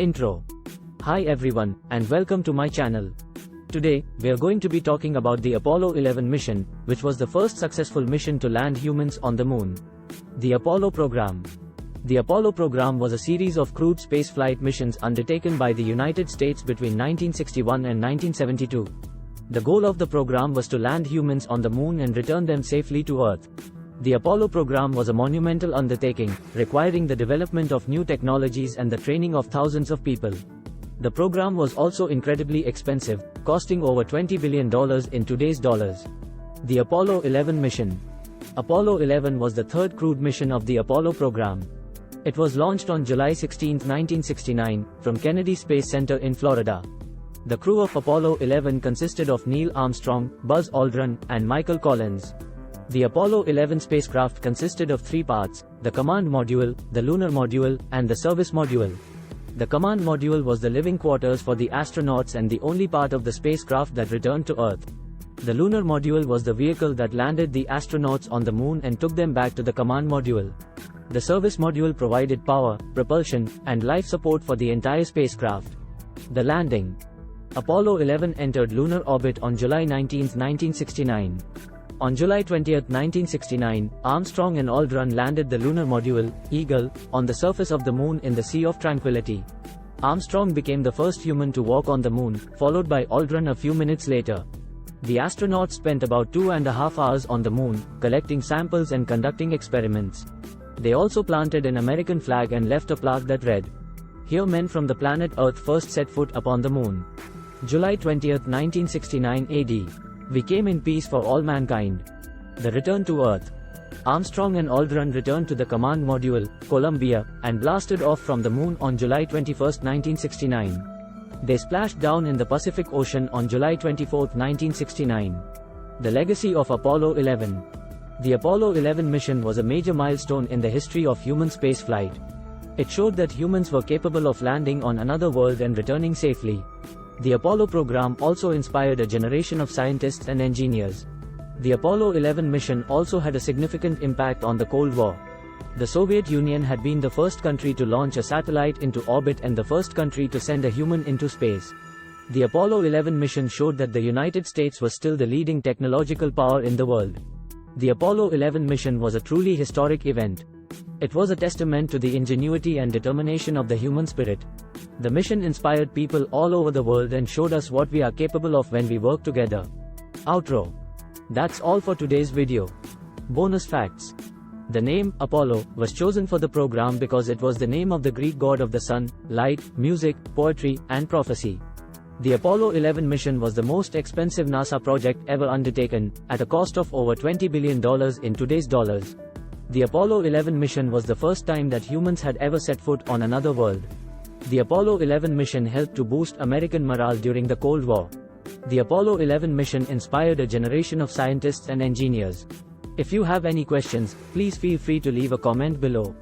Intro. Hi everyone, and welcome to my channel. Today, we are going to be talking about the Apollo 11 mission, which was the first successful mission to land humans on the moon. The Apollo program. The Apollo program was a series of crewed spaceflight missions undertaken by the United States between 1961 and 1972. The goal of the program was to land humans on the moon and return them safely to Earth. The Apollo program was a monumental undertaking, requiring the development of new technologies and the training of thousands of people. The program was also incredibly expensive, costing over $20 billion in today's dollars. The Apollo 11 mission. Apollo 11 was the third crewed mission of the Apollo program. It was launched on July 16, 1969, from Kennedy Space Center in Florida. The crew of Apollo 11 consisted of Neil Armstrong, Buzz Aldrin, and Michael Collins. The Apollo 11 spacecraft consisted of three parts: the command module, the lunar module, and the service module. The command module was the living quarters for the astronauts and the only part of the spacecraft that returned to Earth. The lunar module was the vehicle that landed the astronauts on the moon and took them back to the command module. The service module provided power, propulsion, and life support for the entire spacecraft. The landing. Apollo 11 entered lunar orbit on July 19, 1969. On July 20, 1969, Armstrong and Aldrin landed the lunar module, Eagle, on the surface of the moon in the Sea of Tranquility. Armstrong became the first human to walk on the moon, followed by Aldrin a few minutes later. The astronauts spent about 2.5 hours on the moon, collecting samples and conducting experiments. They also planted an American flag and left a plaque that read, "Here men from the planet Earth first set foot upon the moon." July 20, 1969 AD. We came in peace for all mankind. The return to Earth. Armstrong and Aldrin returned to the command module, Columbia, and blasted off from the moon on July 21, 1969. They splashed down in the Pacific Ocean on July 24, 1969. The legacy of Apollo 11. The Apollo 11 mission was a major milestone in the history of human spaceflight. It showed that humans were capable of landing on another world and returning safely. The Apollo program also inspired a generation of scientists and engineers. The Apollo 11 mission also had a significant impact on the Cold War. The Soviet Union had been the first country to launch a satellite into orbit and the first country to send a human into space. The Apollo 11 mission showed that the United States was still the leading technological power in the world. The Apollo 11 mission was a truly historic event. It was a testament to the ingenuity and determination of the human spirit. The mission inspired people all over the world and showed us what we are capable of when we work together. Outro. That's all for today's video. Bonus facts. The name, Apollo, was chosen for the program because it was the name of the Greek god of the sun, light, music, poetry, and prophecy. The Apollo 11 mission was the most expensive NASA project ever undertaken, at a cost of over $20 billion in today's dollars. The Apollo 11 mission was the first time that humans had ever set foot on another world. The Apollo 11 mission helped to boost American morale during the Cold War. The Apollo 11 mission inspired a generation of scientists and engineers. If you have any questions, please feel free to leave a comment below.